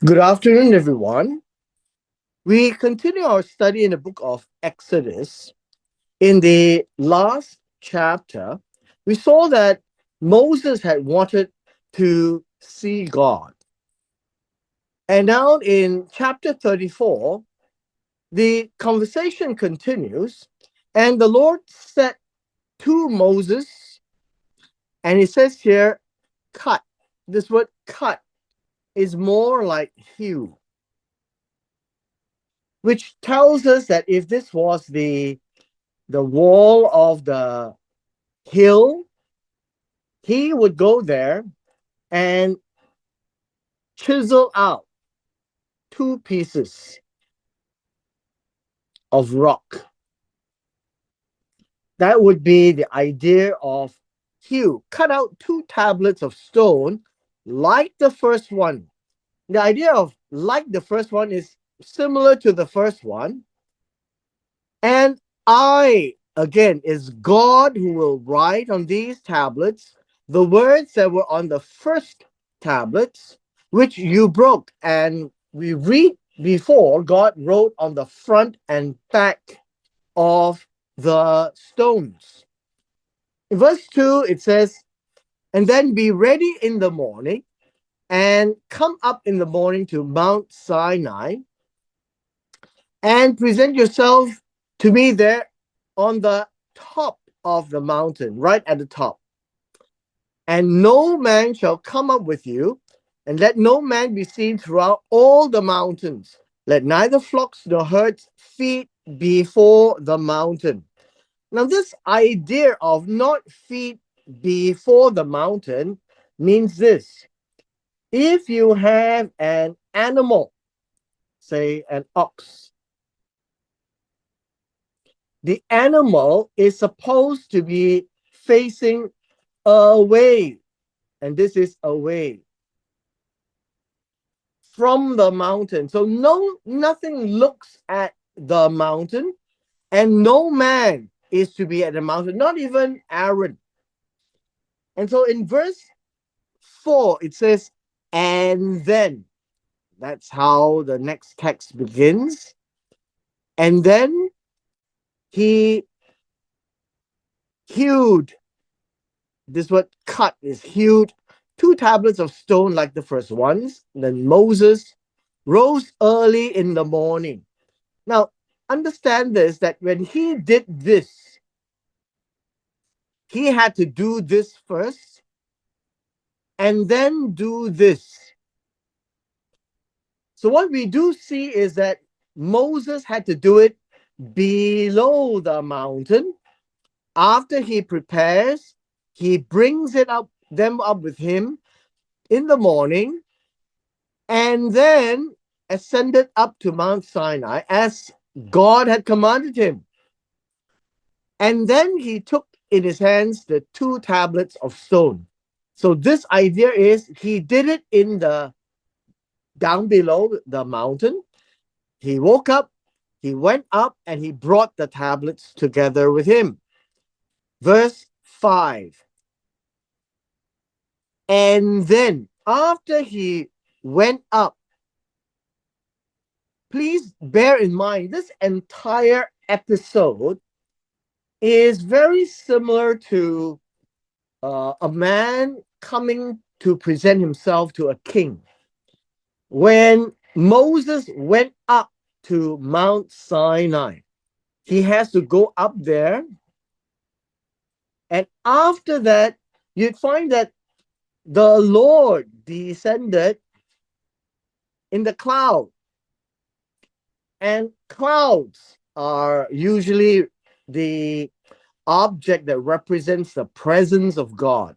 Good afternoon, everyone. We continue our study in the book of Exodus. In the last chapter, we saw that Moses had wanted to see God. And now in chapter 34, the conversation continues, and the Lord said to Moses, and he says here, cut. This word cut is more like hew, which tells us that if this was the wall of the hill, he would go there and chisel out two pieces of rock. That would be the idea of hew. Cut out two tablets of stone like the first one. The idea of like the first one is similar to the first one. And I, again, is God who will write on these tablets the words that were on the first tablets, which you broke. And we read before, God wrote on the front and back of the stones. In verse 2, it says, and then be ready in the morning and come up in the morning to Mount Sinai and present yourself to me there on the top of the mountain, right at the top. And no man shall come up with you, and let no man be seen throughout all the mountains. Let neither flocks nor herds feed before the mountain. Now, this idea of not feed before the mountain means this. If you have an animal, say an ox, the animal is supposed to be facing away, and this is away from the mountain. So nothing looks at the mountain, and no man is to be at the mountain, not even Aaron. And so in verse 4, it says, and then. That's how the next text begins. And then he hewed. This word cut is hewed two tablets of stone like the first ones. Then Moses rose early in the morning. Now, understand this, that when he did this, he had to do this first and then do this. So, what we do see is that Moses had to do it below the mountain. After he prepares, he brings them up with him in the morning, and then ascended up to Mount Sinai as God had commanded him. And then he took in his hands the two tablets of stone. So this idea is he did it in the down below the mountain. He woke up, he went up, and he brought the tablets together with him. Verse 5. And then after he went up, please bear in mind this entire episode is very similar to a man coming to present himself to a king. When Moses went up to Mount Sinai, he has to go up there. And after that, you'd find that the Lord descended in the cloud. And clouds are usually the object that represents the presence of God.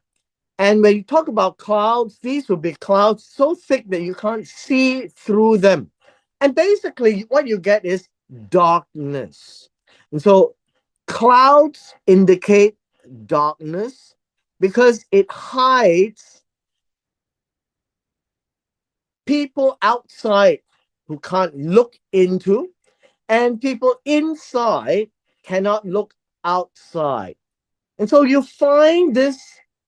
And when you talk about clouds, these will be clouds so thick that you can't see through them. And basically, what you get is darkness. And so, clouds indicate darkness because it hides people outside who can't look into, and people inside cannot look outside. And so you find this,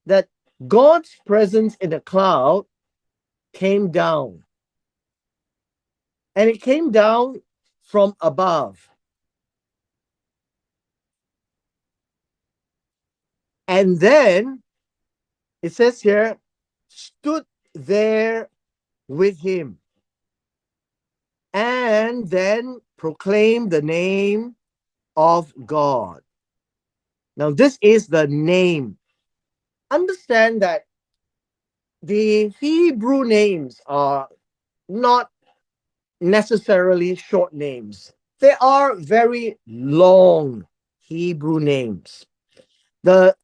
that God's presence in the cloud came down. and it came down from above. And then it says here, stood there with him, and then proclaimed the name of God. Now, this is the name. Understand that the Hebrew names are not necessarily short names. They are very long Hebrew names. The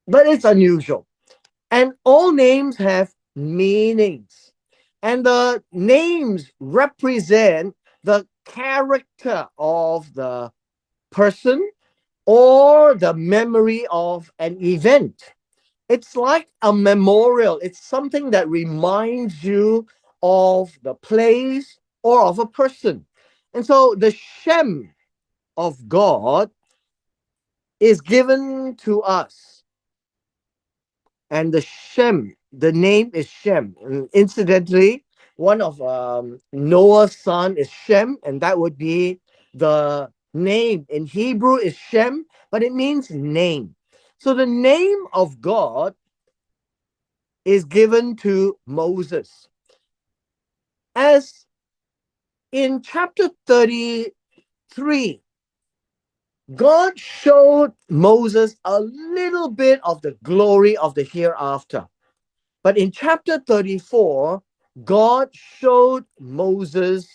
but it's unusual. And all names have meanings. And the names represent the character of the person or the memory of an event. It's like a memorial. It's something that reminds you of the place or of a person. And so the Shem of God is given to us. And the Shem, the name is Shem. And incidentally, one of Noah's son is Shem, and that would be the name. In Hebrew is Shem, but it means name. So the name of God is given to Moses. As in chapter 33, God showed Moses a little bit of the glory of the hereafter. But in chapter 34, God showed Moses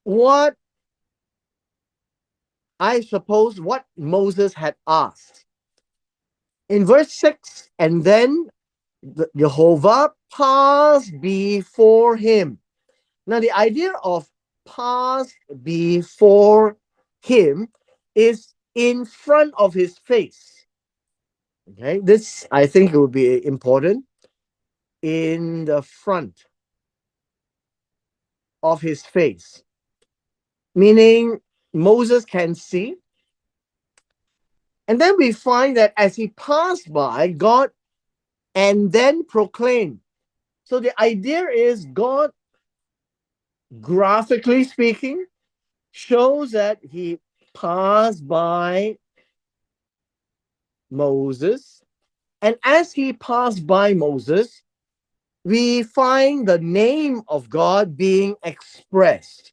what I suppose what Moses had asked. In verse 6, and then Jehovah passed before him. Now, the idea of pass before him is in front of his face. Okay, this I think it would be important. In the front of his face, meaning Moses can see. And then we find that as he passed by, God and then proclaimed. So the idea is God, graphically speaking, shows that he passed by Moses. And as he passed by Moses, we find the name of God being expressed.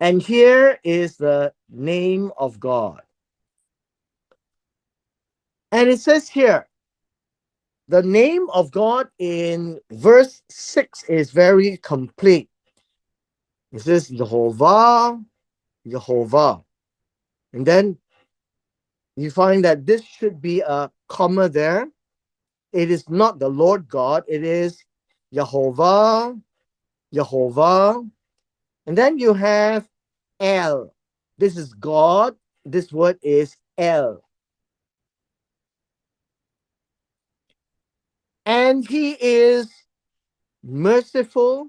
And here is the name of God. And it says here, the name of God in verse 6 is very complete. It says Jehovah, Jehovah. And then you find that this should be a comma there. It is not the Lord God, it is Jehovah, Jehovah. And then you have El. This is God. This word is El. And he is merciful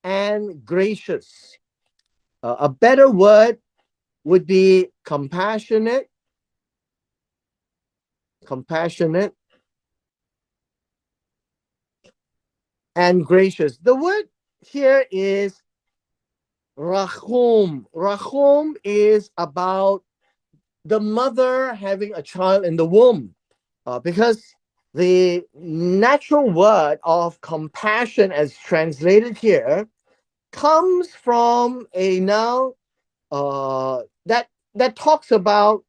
and gracious. A better word would be compassionate, compassionate, and gracious. The word here is Rachum. Rachum is about the mother having a child in the womb, because the natural word of compassion, as translated here, comes from a noun that talks about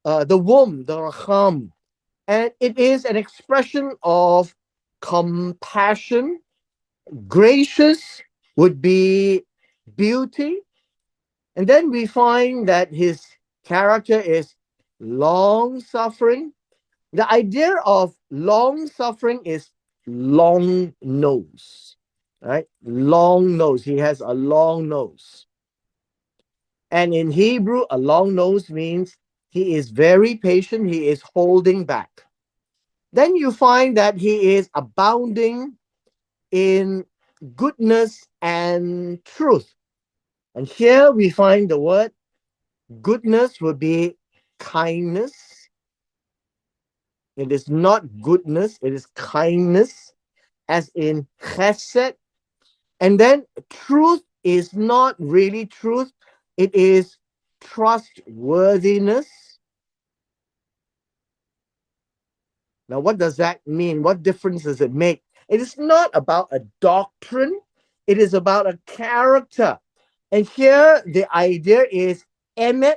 the womb, the racham, and it is an expression of compassion. Gracious would be beauty. And then we find that his character is long suffering. The idea of long suffering is long nose, right? Long nose. He has a long nose. And in Hebrew, a long nose means he is very patient, he is holding back. Then you find that he is abounding in goodness and truth. And here we find the word goodness would be kindness. It is not goodness, it is kindness, as in chesed. And then truth is not really truth, it is trustworthiness. Now, what does that mean? What difference does it make? It is not about a doctrine, it is about a character. And here the idea is emet.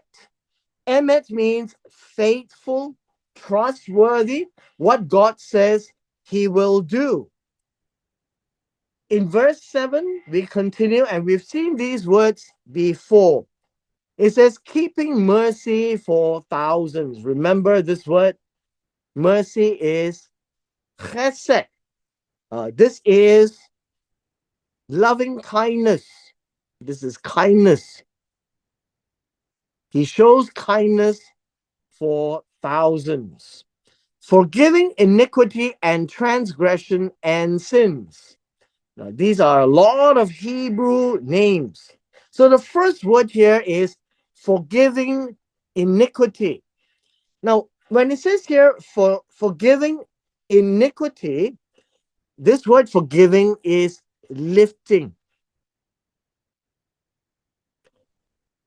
Emet means faithful, trustworthy, what God says he will do. In verse 7, we continue, and we've seen these words before. It says, keeping mercy for thousands. Remember this word? Mercy is chesed. This is loving kindness. This is kindness. He shows kindness for thousands, forgiving iniquity and transgression and sins. Now, these are a lot of Hebrew names. So the first word here is forgiving iniquity. Now, when it says here for forgiving iniquity, this word forgiving is lifting.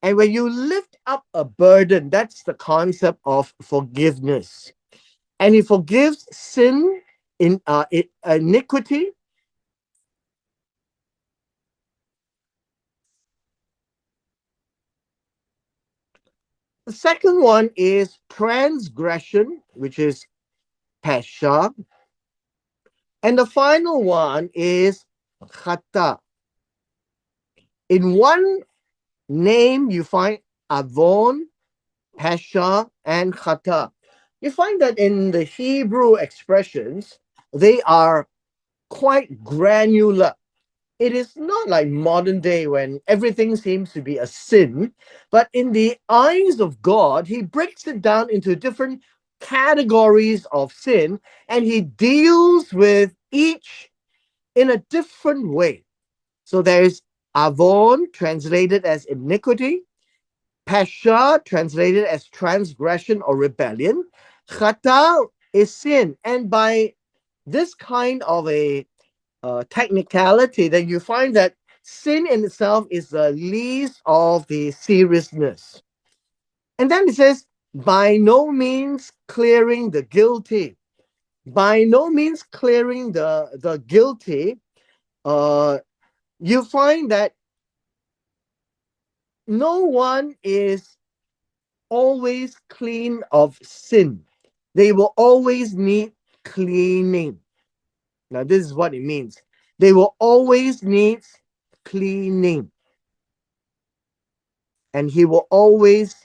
And when you lift up a burden, that's the concept of forgiveness. And he forgives sin, iniquity. The second one is transgression, which is pesha. And the final one is chata. In one name, you find avon, pesha, and chata. You find that in the Hebrew expressions, they are quite granular. It is not like modern day when everything seems to be a sin, but in the eyes of God, he breaks it down into different categories of sin and he deals with each in a different way. So there's avon, translated as iniquity, pesha, translated as transgression or rebellion, chata is sin. And by this kind of a technicality, then you find that sin in itself is the least of the seriousness. And then it says, by no means clearing the guilty. By no means clearing the guilty, you find that no one is always clean of sin. They will always need cleaning. Now, this is what it means. They will always need cleaning. And he will always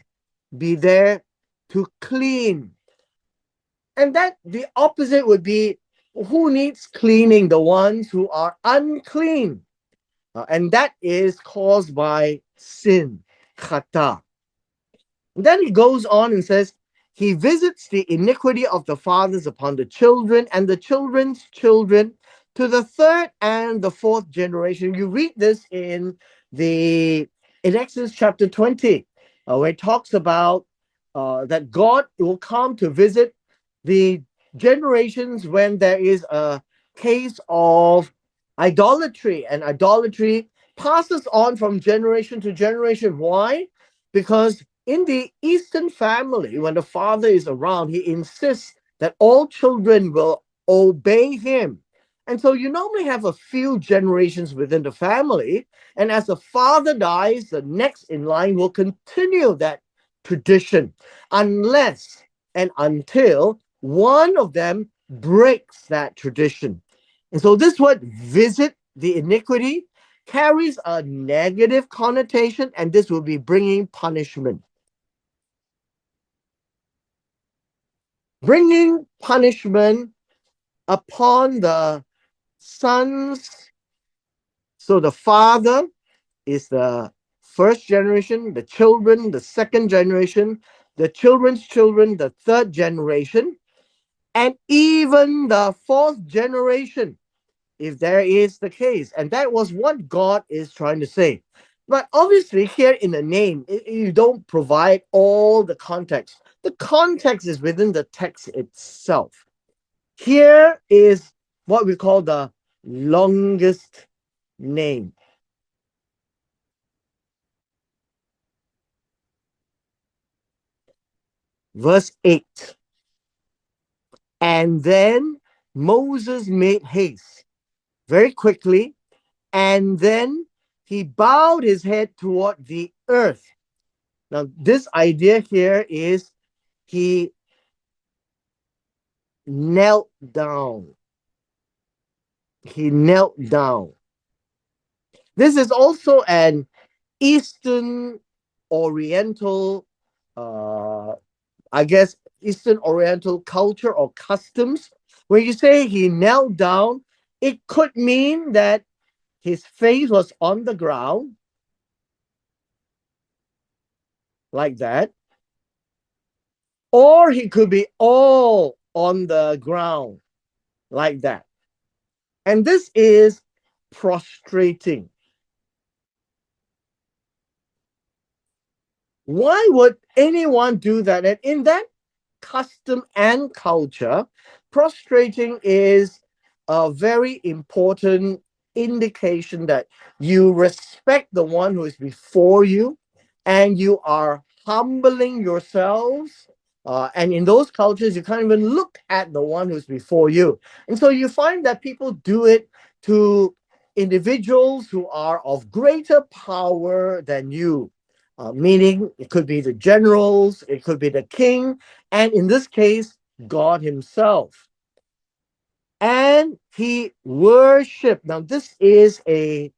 be there to clean. And that the opposite would be who needs cleaning? The ones who are unclean. And that is caused by sin, khata. And then he goes on and says, he visits the iniquity of the fathers upon the children and the children's children to the third and the fourth generation. You read this in Exodus chapter 20, where it talks about that God will come to visit the generations when there is a case of idolatry, and idolatry passes on from generation to generation. Why? Because in the Eastern family, when the father is around, he insists that all children will obey him. And so you normally have a few generations within the family. And as the father dies, the next in line will continue that tradition unless and until one of them breaks that tradition. And so this word visit the iniquity carries a negative connotation, and this will be bringing punishment. Bringing punishment upon the sons. So the father is the first generation, the children, the second generation, the children's children, the third generation, and even the fourth generation, if there is the case. And that was what God is trying to say. But obviously, here in the name, you don't provide all the context. The context is within the text itself. Here is what we call the longest name. Verse 8. And then Moses made haste very quickly, and then he bowed his head toward the earth. Now, this idea here is he knelt down. He knelt down. This is also an Eastern Oriental, uh, I guess, Eastern Oriental culture or customs. When you say he knelt down, it could mean that his face was on the ground, like that, or he could be all on the ground, like that. And this is prostrating. Why would anyone do that? And in that custom and culture, prostrating is a very important indication that you respect the one who is before you and you are humbling yourselves. And in those cultures, you can't even look at the one who's before you. And so you find that people do it to individuals who are of greater power than you. Meaning it could be the generals, it could be the king, and in this case, God Himself. And he worshiped. Now, this is a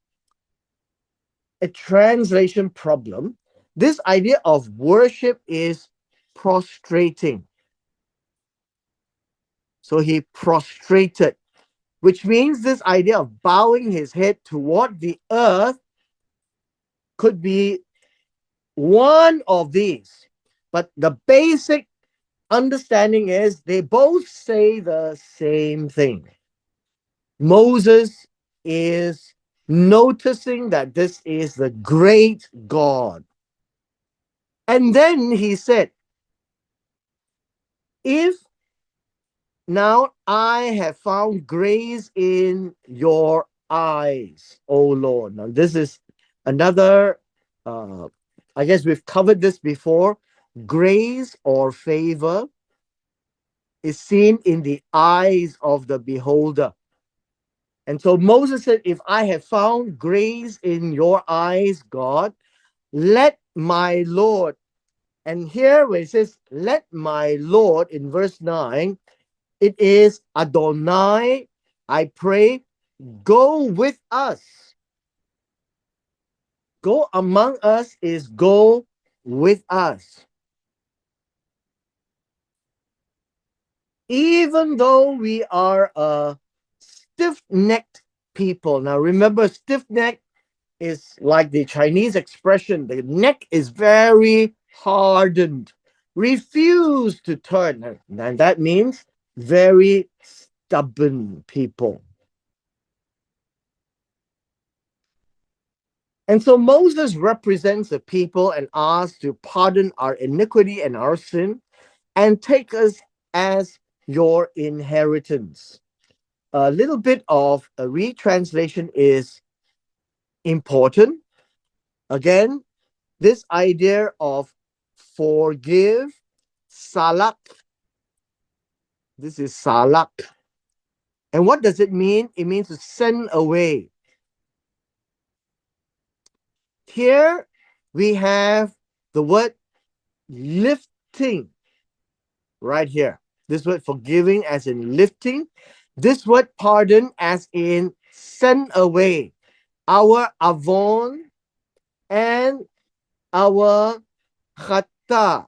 translation problem. This idea of worship is prostrating. So he prostrated, which means this idea of bowing his head toward the earth could be one of these. But the basic understanding is they both say the same thing. Moses is noticing that this is the great God. And then he said, if now I have found grace in your eyes, O Lord. Now, this is another, I guess we've covered this before. Grace or favor is seen in the eyes of the beholder. And so Moses said, if I have found grace in your eyes, God, let my Lord, and here where it says, let my Lord in verse 9, it is Adonai, I pray, go with us. Go among us is go with us. Even though we are a stiff-necked people. Now remember, stiff-necked is like the Chinese expression, the neck is very hardened, refuse to turn. And that means very stubborn people. And so Moses represents the people and asks to pardon our iniquity and our sin and take us as your inheritance. A little bit of a retranslation is important. Again, this idea of forgive, salak. This is salak. And what does it mean? It means to send away. Here we have the word lifting right here. This word forgiving as in lifting. This word pardon as in send away. Our avon and our khata,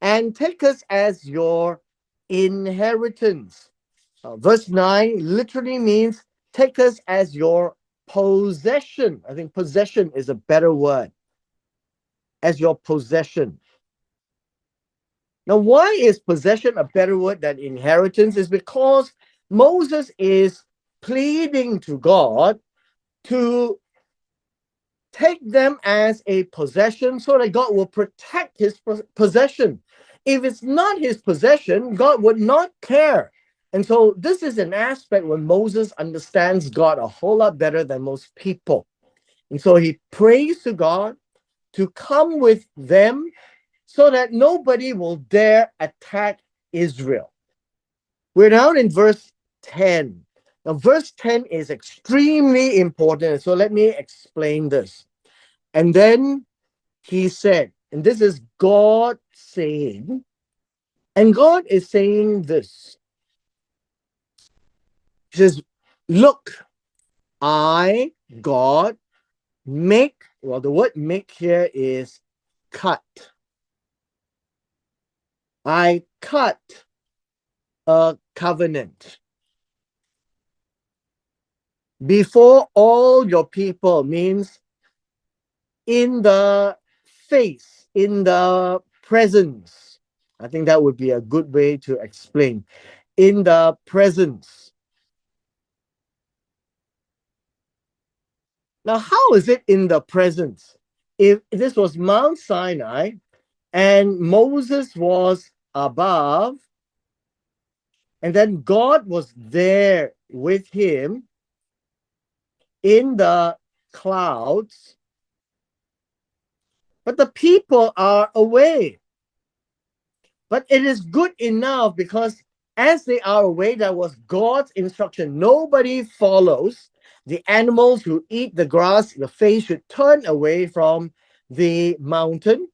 and take us as your inheritance. Verse 9 literally means take us as your possession. I think possession is a better word. As your possession. Now, why is possession a better word than inheritance? Is because Moses is pleading to God to take them as a possession so that God will protect his possession. If it's not his possession, God would not care. And so this is an aspect when Moses understands God a whole lot better than most people. And so he prays to God to come with them so that nobody will dare attack Israel. We're now in verse 10. Now, verse 10 is extremely important. So let me explain this. And then he said, and this is God saying, and God is saying this. He says, look, I, God, make, well, the word make here is cut. I cut a covenant before all your people, means in the face, in the presence. I think that would be a good way to explain. In the presence. Now, how is it in the presence? If this was Mount Sinai and Moses was above, and then God was there with him in the clouds, but the people are away. But it is good enough because as they are away, that was God's instruction. Nobody follows. The animals who eat the grass, the face should turn away from the mountain.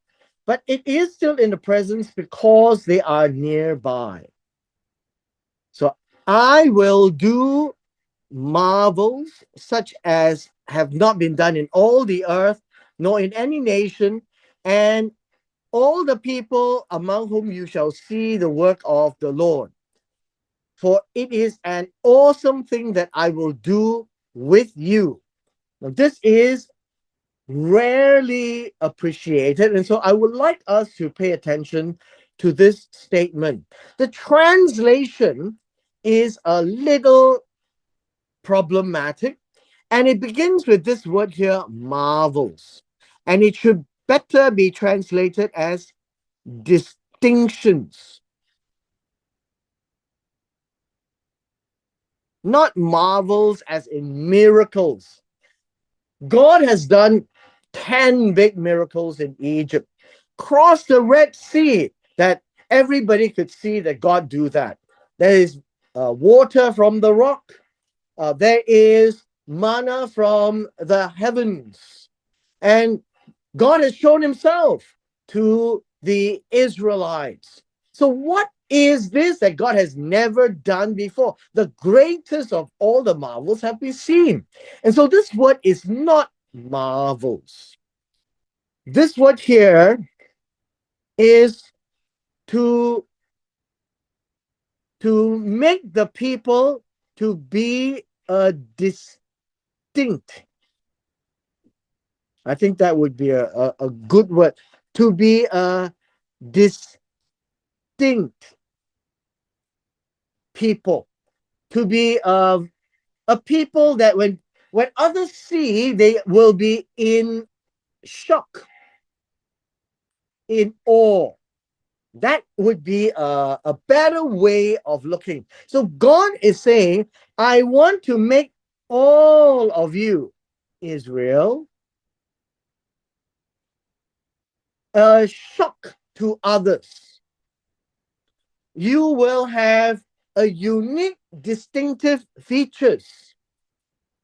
But it is still in the presence because they are nearby. So I will do marvels such as have not been done in all the earth, nor in any nation, and all the people among whom you shall see the work of the Lord. For it is an awesome thing that I will do with you. Now, this is rarely appreciated, and so I would like us to pay attention to this statement. The translation is a little problematic, and it begins with this word here, marvels, and it should better be translated as distinctions, not marvels as in miracles. God has done 10 big miracles in Egypt, crossed the Red Sea, that everybody could see that God do that. There is water from the rock. There is manna from the heavens. And God has shown himself to the Israelites. So what is this that God has never done before? The greatest of all the marvels have been seen. And so this word is not marvels. This word here is to make the people to be a distinct. I think that would be a good word. To be a distinct people. To be a people that when others see, they will be in shock, in awe. That would be a better way of looking. So God is saying, I want to make all of you, Israel, a shock to others. You will have a unique, distinctive features.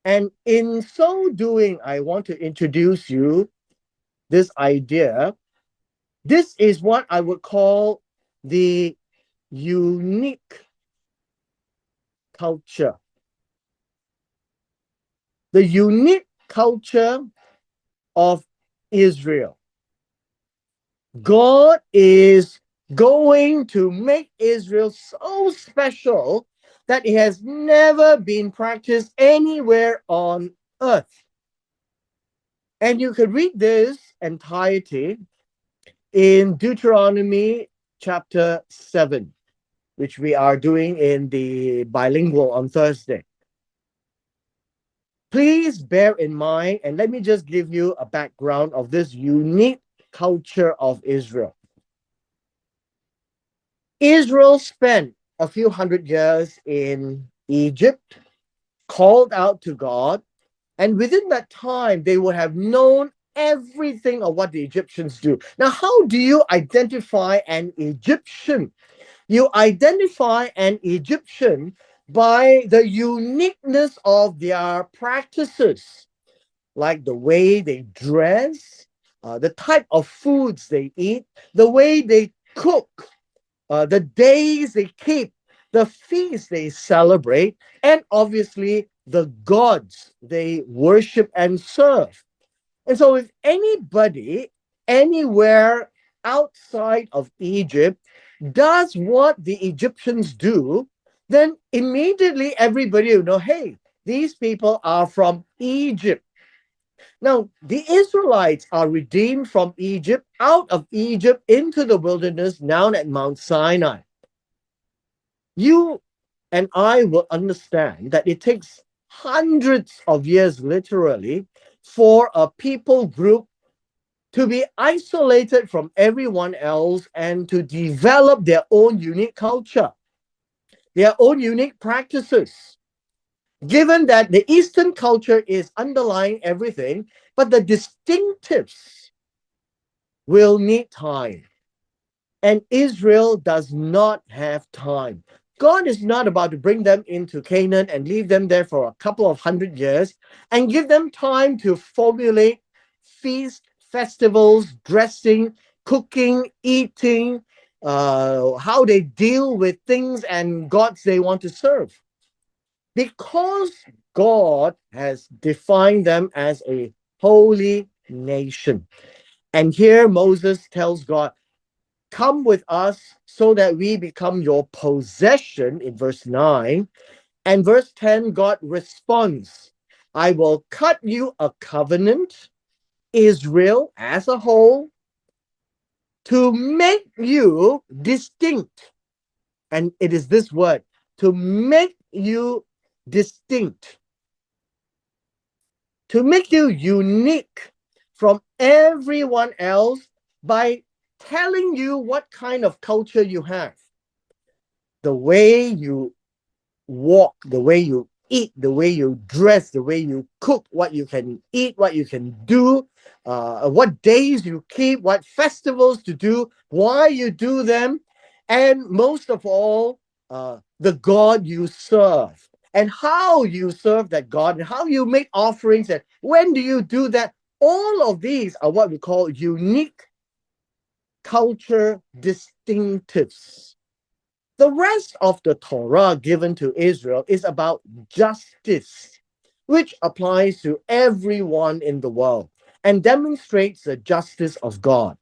And in so doing, I want to introduce you this idea. This is what I would call the unique culture. The unique culture of Israel. God is going to make Israel so special that it has never been practiced anywhere on earth. And you could read this entirety in Deuteronomy chapter 7, which we are doing in the bilingual on Thursday. Please bear in mind, and let me just give you a background of this unique culture of Israel. Israel spent a few hundred years in Egypt, called out to God, and within that time, they would have known everything of what the Egyptians do. Now, how do you identify an Egyptian? You identify an Egyptian by the uniqueness of their practices, like the way they dress, the type of foods they eat, the way they cook, the days they keep, the feasts they celebrate, and obviously the gods they worship and serve. And so, if anybody anywhere outside of Egypt does what the Egyptians do, then immediately everybody will know, hey, these people are from Egypt. Now, the Israelites are redeemed from Egypt, out of Egypt into the wilderness, now at Mount Sinai. You and I will understand that it takes hundreds of years, literally, for a people group to be isolated from everyone else and to develop their own unique culture, their own unique practices. Given that the Eastern culture is underlying everything, but the distinctives will need time. And Israel does not have time. God is not about to bring them into Canaan and leave them there for a couple of 100 years and give them time to formulate feasts, festivals, dressing, cooking, eating, how they deal with things and gods they want to serve. Because God has defined them as a holy nation. And here Moses tells God, come with us so that we become your possession in verse 9. And verse 10, God responds, I will cut you a covenant, Israel as a whole, to make you distinct. And it is this word, to make you distinct, to make you unique from everyone else by telling you what kind of culture you have. The way you walk, the way you eat, the way you dress, the way you cook, what you can eat, what you can do, what days you keep, what festivals to do, why you do them, and most of all, the God you serve and how you serve that God and how you make offerings and when do you do that. All of these are what we call unique culture distinctives. The rest of the Torah given to Israel is about justice, which applies to everyone in the world and demonstrates the justice of God.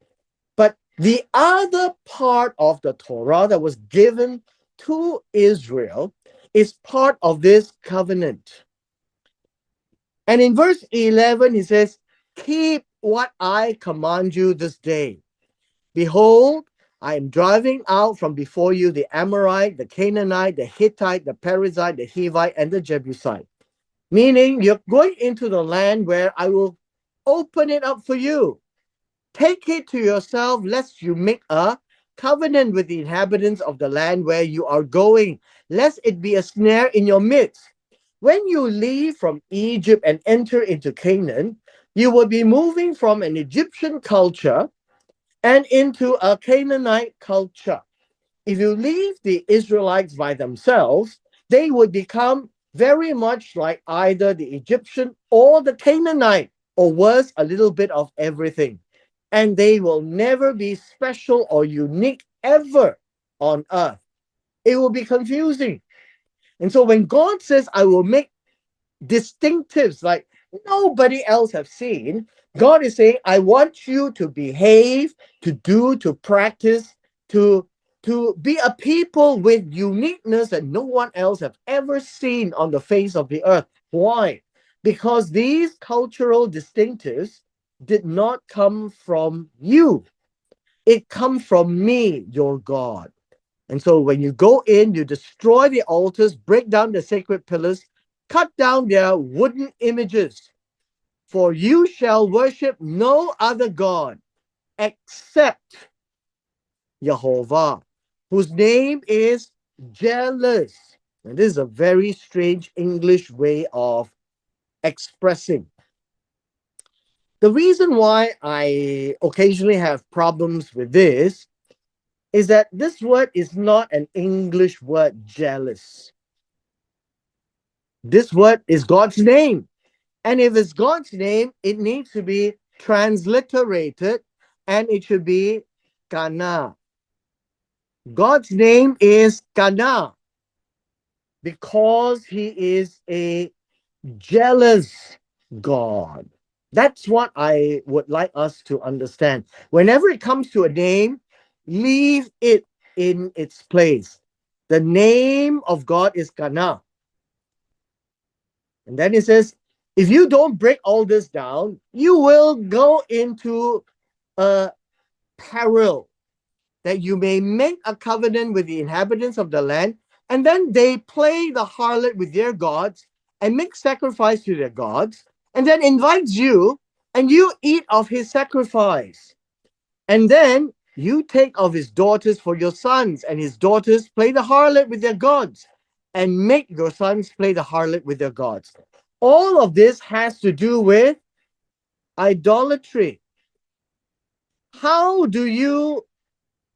But the other part of the Torah that was given to Israel is part of this covenant. And in verse 11, he says, keep what I command you this day. Behold, I am driving out from before you the Amorite, the Canaanite, the Hittite, the Perizzite, the Hivite, and the Jebusite. Meaning, you're going into the land where I will open it up for you. Take it to yourself, lest you make a covenant with the inhabitants of the land where you are going, lest it be a snare in your midst. When you leave from Egypt and enter into Canaan, you will be moving from an Egyptian culture and into a Canaanite culture. If you leave the Israelites by themselves, they would become very much like either the Egyptian or the Canaanite, or worse, a little bit of everything. And they will never be special or unique ever on earth. It will be confusing. And so when God says, I will make distinctives like nobody else have seen, God is saying, I want you to behave, to do, to practice, to be a people with uniqueness that no one else have ever seen on the face of the earth. Why? Because these cultural distinctives did not come from you. It comes from me, your God. And so when you go in, you destroy the altars, break down the sacred pillars, cut down their wooden images. For you shall worship no other God except Jehovah, whose name is jealous. And this is a very strange English way of expressing. The reason why I occasionally have problems with this is that this word is not an English word, jealous. This word is God's name. And if it's God's name, it needs to be transliterated and it should be Kana. God's name is Kana because he is a jealous God. That's what I would like us to understand. Whenever it comes to a name, leave it in its place. The name of God is Kana. And then it says, if you don't break all this down, you will go into a peril that you may make a covenant with the inhabitants of the land, and then they play the harlot with their gods and make sacrifice to their gods, and then invites you, and you eat of his sacrifice. And then you take of his daughters for your sons, and his daughters play the harlot with their gods, and make your sons play the harlot with their gods. All of this has to do with idolatry. How do you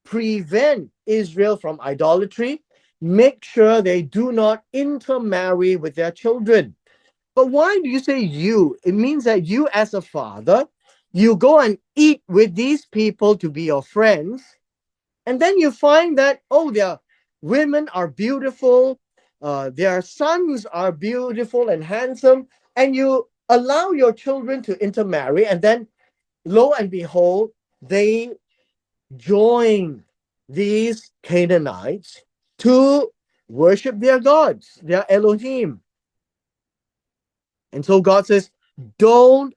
prevent Israel from idolatry? Make sure they do not intermarry with their children. But why do you say you? It means that you, as a father, you go and eat with these people to be your friends, and then you find that, oh, their women are beautiful, their sons are beautiful and handsome, and you allow your children to intermarry, and then lo and behold, they join these Canaanites to worship their gods, their Elohim. And so God says, don't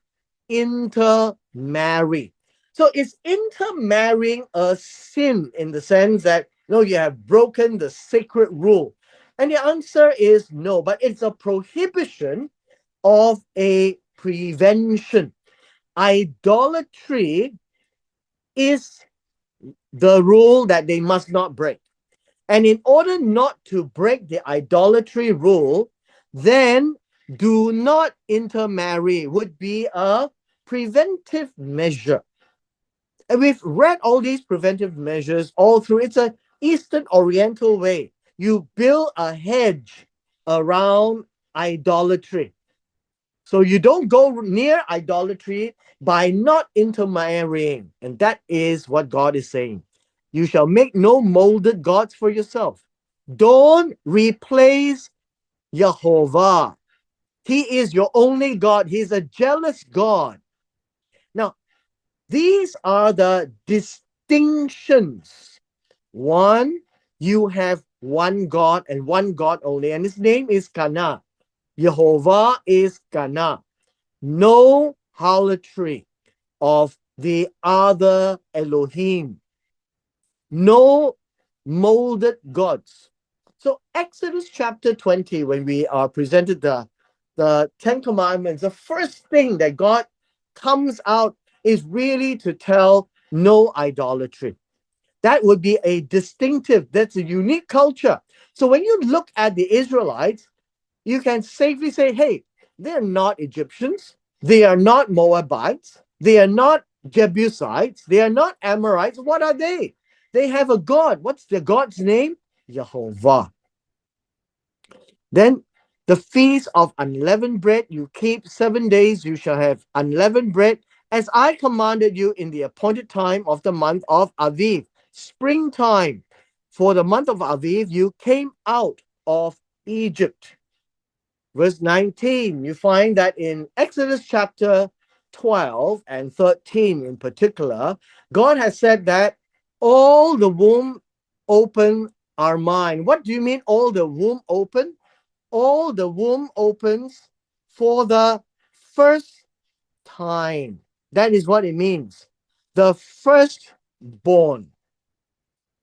intermarry. So is intermarrying a sin in the sense that, no, you have broken the sacred rule? And the answer is no, but it's a prohibition of a prevention. Idolatry is the rule that they must not break. And in order not to break the idolatry rule, then do not intermarry would be a preventive measure. And we've read all these preventive measures all through. It's an Eastern Oriental way. You build a hedge around idolatry. So you don't go near idolatry by not intermarrying. And that is what God is saying. You shall make no molded gods for yourself. Don't replace Jehovah. He is your only God. He's a jealous God. Now, these are the distinctions. One, you have one God and one God only, and his name is Kana. Jehovah is Kana. No harlotry of the other Elohim. No molded gods. So Exodus chapter 20, when we are presented the Ten Commandments, the first thing that God comes out is really to tell no idolatry. That would be a distinctive, that's a unique culture. So when you look at the Israelites, you can safely say, hey, they're not Egyptians, they are not Moabites, they are not Jebusites, they are not Amorites. What are they? They have a God. What's the God's name? Jehovah. Then the feast of unleavened bread, you keep 7 days, you shall have unleavened bread, as I commanded you in the appointed time of the month of Aviv, springtime. For the month of Aviv, you came out of Egypt. Verse 19, you find that in Exodus chapter 12 and 13 in particular, God has said that all the womb open are mine. What do you mean all the womb open? All the womb opens for the first time. That is what it means. The firstborn.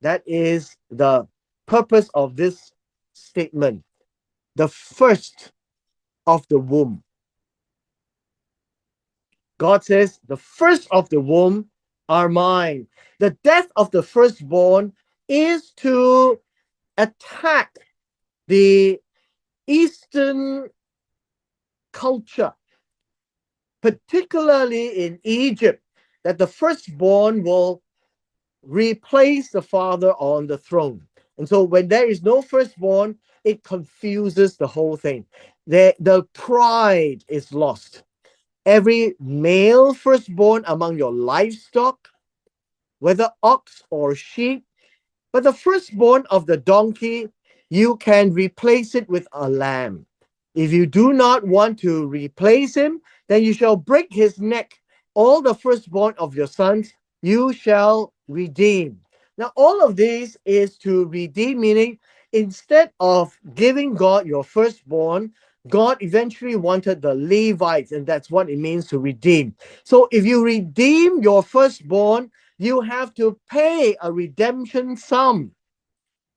That is the purpose of this statement. The first of the womb. God says, the first of the womb are mine. The death of the firstborn is to attack the Eastern culture. particularly in Egypt, that the firstborn will replace the father on the throne. And so when there is no firstborn, it confuses the whole thing. The pride is lost. Every male firstborn among your livestock, whether ox or sheep, but the firstborn of the donkey, you can replace it with a lamb. If you do not want to replace him, then you shall break his neck. All the firstborn of your sons you shall redeem. Now, all of this is to redeem, meaning instead of giving God your firstborn, God eventually wanted the Levites, and that's what it means to redeem. So if you redeem your firstborn, you have to pay a redemption sum.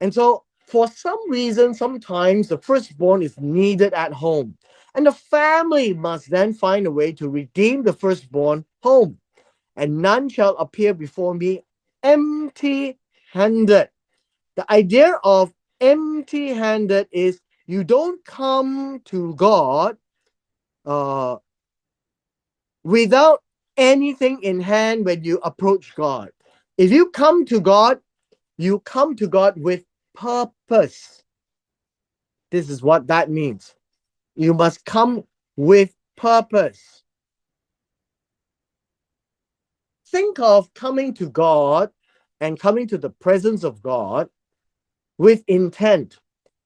And so, for some reason, sometimes the firstborn is needed at home. And the family must then find a way to redeem the firstborn home. And none shall appear before me empty handed. The idea of empty handed is you don't come to God uh, without anything in hand when you approach God. If you come to God, you come to God with purpose. This is what that means. You must come with purpose. Think of coming to God and coming to the presence of God with intent.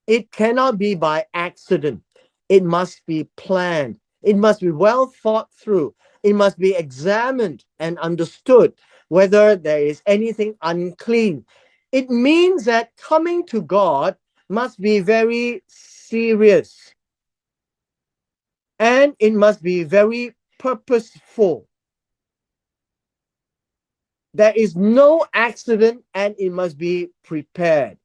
It cannot be by accident. It must be planned. It must be well thought through. It must be examined and understood whether there is anything unclean. It means that coming to God must be very serious and it must be very purposeful. There is no accident and it must be prepared.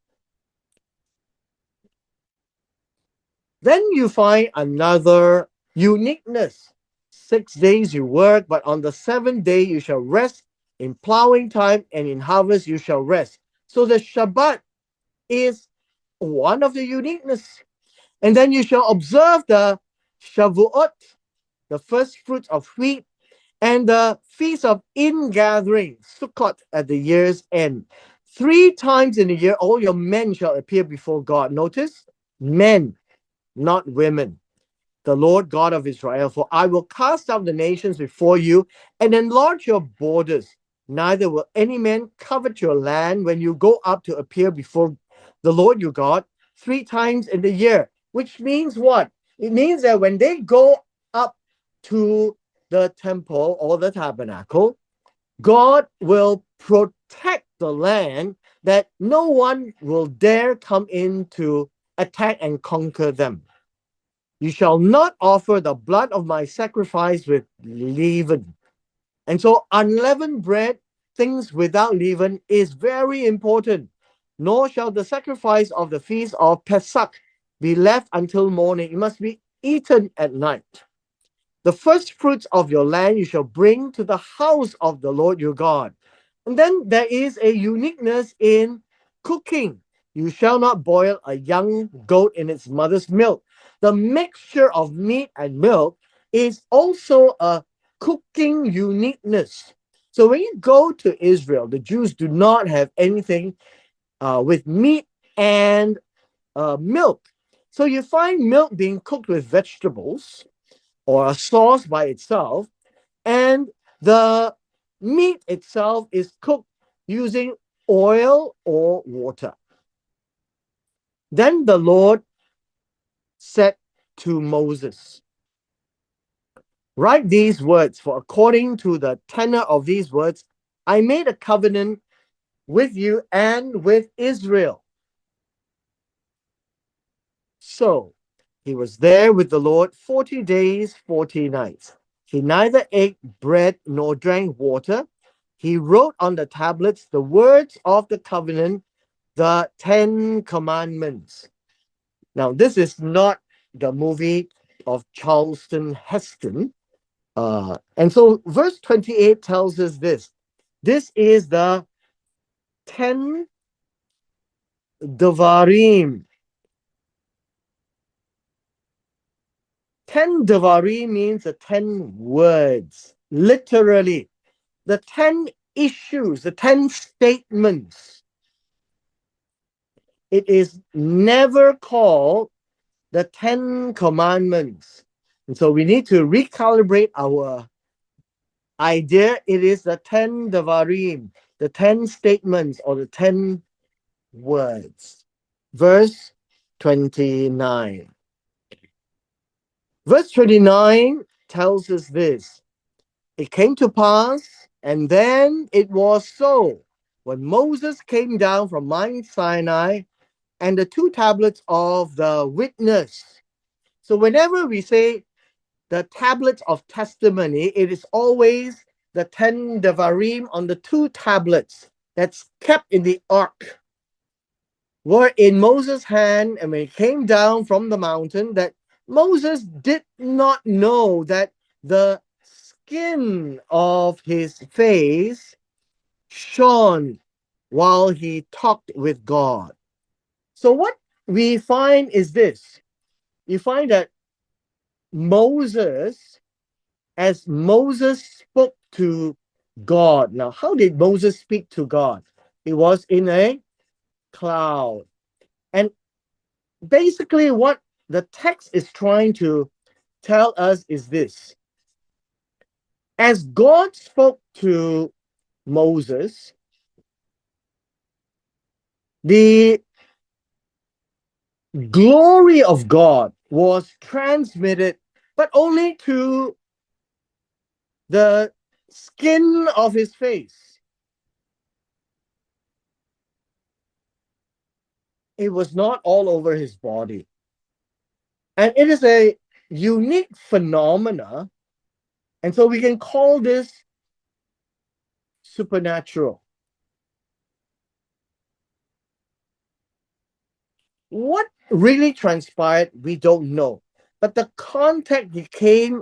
Then you find another uniqueness. 6 days you work, but on the seventh day you shall rest. In plowing time and in harvest you shall rest. So the Shabbat is one of the uniqueness. And then you shall observe the Shavuot, the first fruits of wheat, and the feast of ingathering, Sukkot, at the year's end. 3 times in a year, all your men shall appear before God. Notice, men, not women. The Lord God of Israel, for I will cast out the nations before you and enlarge your borders. Neither will any man covet your land when you go up to appear before the Lord your God 3 times in the year. Which means what? It means that when they go up to the temple or the tabernacle, God will protect the land that no one will dare come in to attack and conquer them. You shall not offer the blood of my sacrifice with leaven. And so unleavened bread, things without leaven, is very important. Nor shall the sacrifice of the feast of Pesach be left until morning. It must be eaten at night. The first fruits of your land you shall bring to the house of the Lord your God. And then there is a uniqueness in cooking. You shall not boil a young goat in its mother's milk. The mixture of meat and milk is also a cooking uniqueness. So when you go to Israel, the Jews do not have anything with meat and milk. So you find milk being cooked with vegetables or a sauce by itself, and the meat itself is cooked using oil or water. Then the Lord said to Moses, write these words, for according to the tenor of these words, I made a covenant with you and with Israel. So he was there with the Lord 40 days, 40 nights. He neither ate bread nor drank water. He wrote on the tablets the words of the covenant, the 10 commandments. Now, this is not the movie of Charlton Heston. And so verse 28 tells us this. This is the 10 Devarim. 10 Devarim means the 10 words, literally. The 10 issues, the 10 statements. It is never called the 10 commandments. And so we need to recalibrate our idea. It is the 10 Devarim, the 10 statements or the 10 words. Verse 29. Verse 29 tells us this. It came to pass, and then it was so, when Moses came down from Mount Sinai and the 2 tablets of the witness. So whenever we say the tablets of testimony, it is always the 10 Devarim on the 2 tablets that's kept in the ark, were in Moses' hand, and when he came down from the mountain, that Moses did not know that the skin of his face shone while he talked with God. So what we find is this. You find that Moses, as Moses spoke to God. Now, how did Moses speak to God? He was in a cloud. And basically, what the text is trying to tell us is this. As God spoke to Moses, the glory of God was transmitted, but only to the skin of his face. It was not all over his body. And it is a unique phenomena. And so we can call this supernatural. What really transpired, we don't know. But the contact he came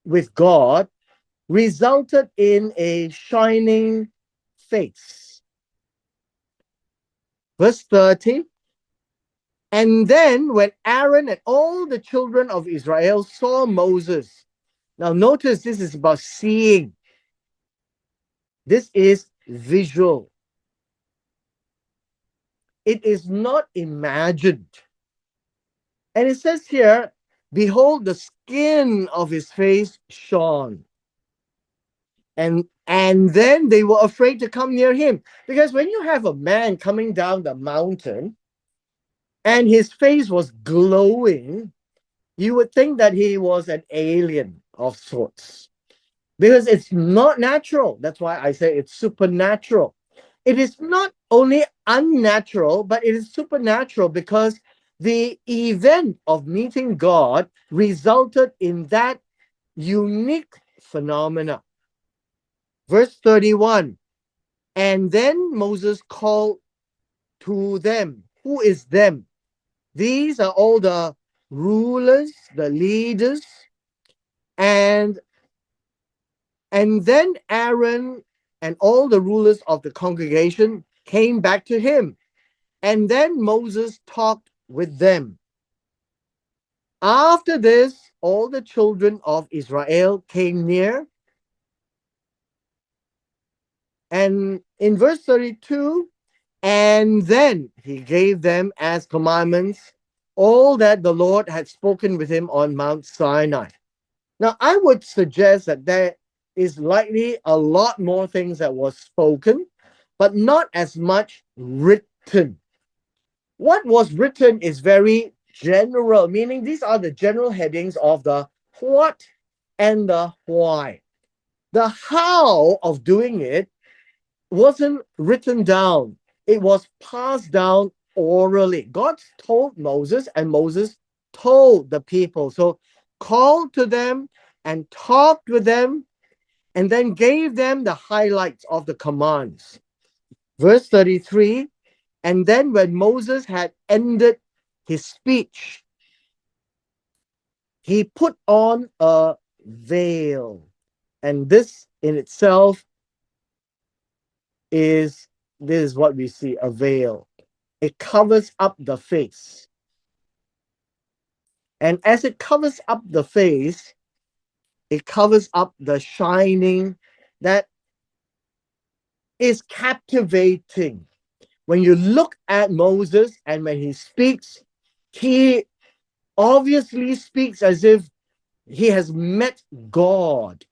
with God resulted in a shining face. Verse 30. And then when Aaron and all the children of Israel saw Moses. Now notice this is about seeing. This is visual. It is not imagined. And it says here, behold, the skin of his face shone. And then they were afraid to come near him. Because when you have a man coming down the mountain and his face was glowing, you would think that he was an alien of sorts. Because it's not natural. That's why I say it's supernatural. It is not only unnatural, but it is supernatural because the event of meeting God resulted in that unique phenomena. Verse 31. And then Moses called to them. Who is them? These are all the rulers, the leaders, and then Aaron and all the rulers of the congregation came back to him. And then Moses talked with them. After this, all the children of Israel came near. And in verse 32, and then he gave them as commandments all that the Lord had spoken with him on Mount Sinai. Now, I would suggest that there is likely a lot more things that was spoken, but not as much written. What was written is very general, meaning these are the general headings of the what and the why. The how of doing it wasn't written down. It was passed down orally. God told Moses, and Moses told the people. So called to them and talked with them, and then gave them the highlights of the commands. Verse 33, and then when Moses had ended his speech, he put on a veil. And this in itself is this is what we see, a veil. It covers up the face. And as it covers up the face, it covers up the shining that is captivating. When you look at Moses and when he speaks, he obviously speaks as if he has met God.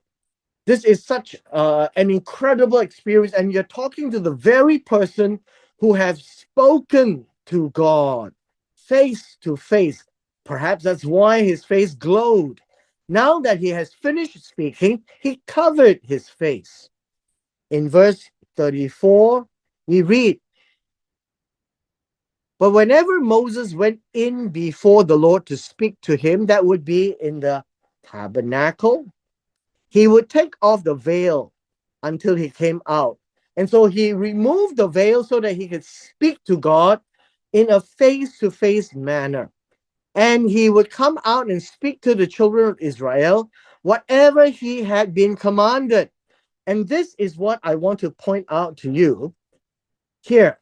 This is such an incredible experience, and you're talking to the very person who have spoken to God face to face. Perhaps that's why his face glowed. Now that he has finished speaking, he covered his face. In verse 34, we read, but whenever Moses went in before the Lord to speak to him, that would be in the tabernacle, he would take off the veil until he came out. And so he removed the veil so that he could speak to God in a face to face manner. And he would come out and speak to the children of Israel whatever he had been commanded. And this is what I want to point out to you here.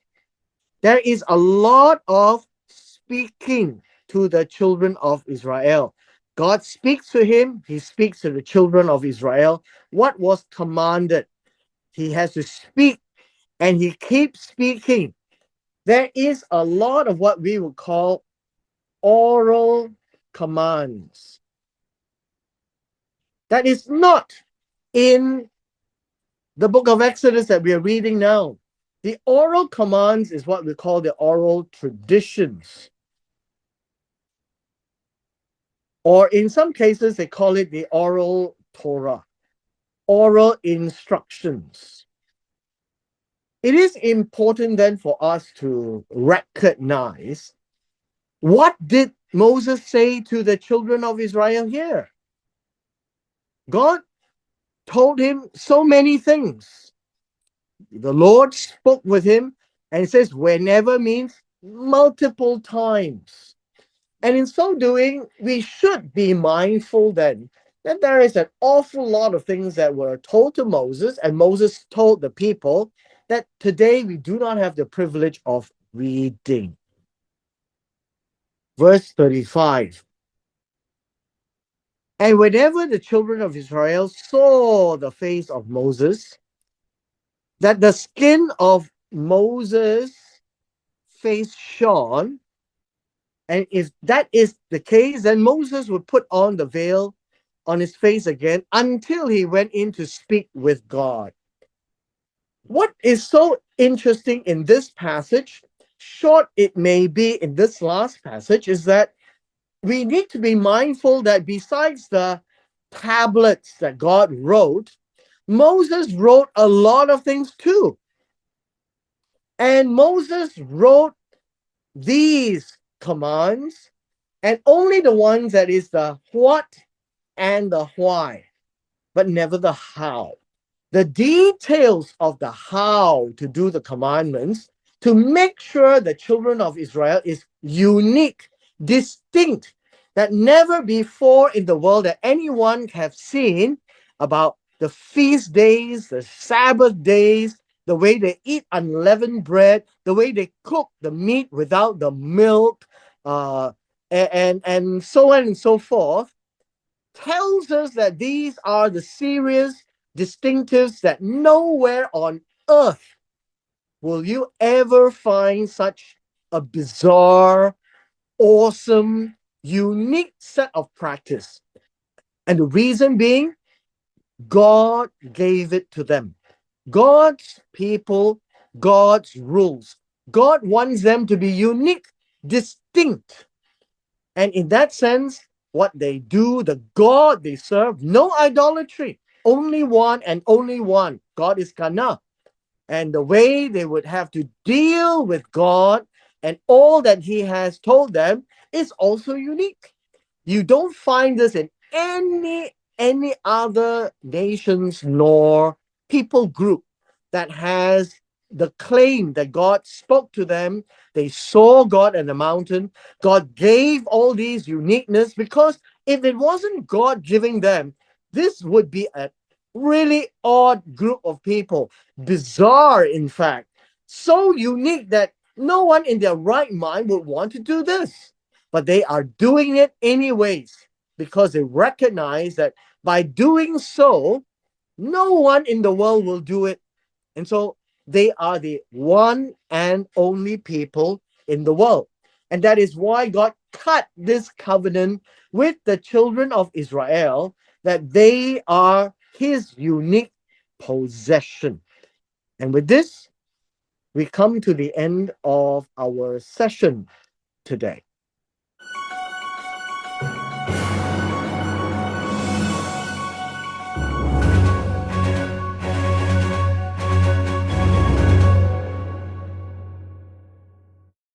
There is a lot of speaking to the children of Israel. God speaks to him, he speaks to the children of Israel. What was commanded? He has to speak, and he keeps speaking. There is a lot of what we would call oral commands that is not in the book of Exodus that we are reading now. The oral commands is what we call the oral traditions. Or in some cases, they call it the oral Torah, oral instructions. It is important then for us to recognize, what did Moses say to the children of Israel here? God told him so many things. The Lord spoke with him, and it says whenever means multiple times. And in so doing, we should be mindful then that there is an awful lot of things that were told to Moses, and Moses told the people that today we do not have the privilege of reading. Verse 35. And whenever the children of Israel saw the face of Moses, that the skin of Moses' face shone, and if that is the case, then Moses would put on the veil on his face again until he went in to speak with God. What is so interesting in this passage, short it may be in this last passage, is that we need to be mindful that besides the tablets that God wrote, Moses wrote a lot of things too. And Moses wrote these commands, and only the ones that is the what and the why, but never the how. The details of the how to do the commandments to make sure the children of Israel is unique, distinct, that never before in the world that anyone have seen about the feast days, the Sabbath days, the way they eat unleavened bread, the way they cook the meat without the milk, and so on and so forth, tells us that these are the serious distinctives that nowhere on earth will you ever find such a bizarre, awesome, unique set of practice. And the reason being, God gave it to them. God's people, God's rules. God wants them to be unique, distinct. And in that sense, what they do, the God they serve, no idolatry, only one and only one. God is Kana. And the way they would have to deal with God and all that He has told them is also unique. You don't find this in any other nations nor people group that has the claim that God spoke to them. They saw God in the mountain. God gave all these uniqueness, because if it wasn't God giving them, this would be a really odd group of people. Bizarre, in fact. So unique that no one in their right mind would want to do this. but they are doing it anyways because they recognize that by doing so, no one in the world will do it. And so they are the one and only people in the world. And that is why God cut this covenant with the children of Israel, that they are his unique possession. And with this, we come to the end of our session today.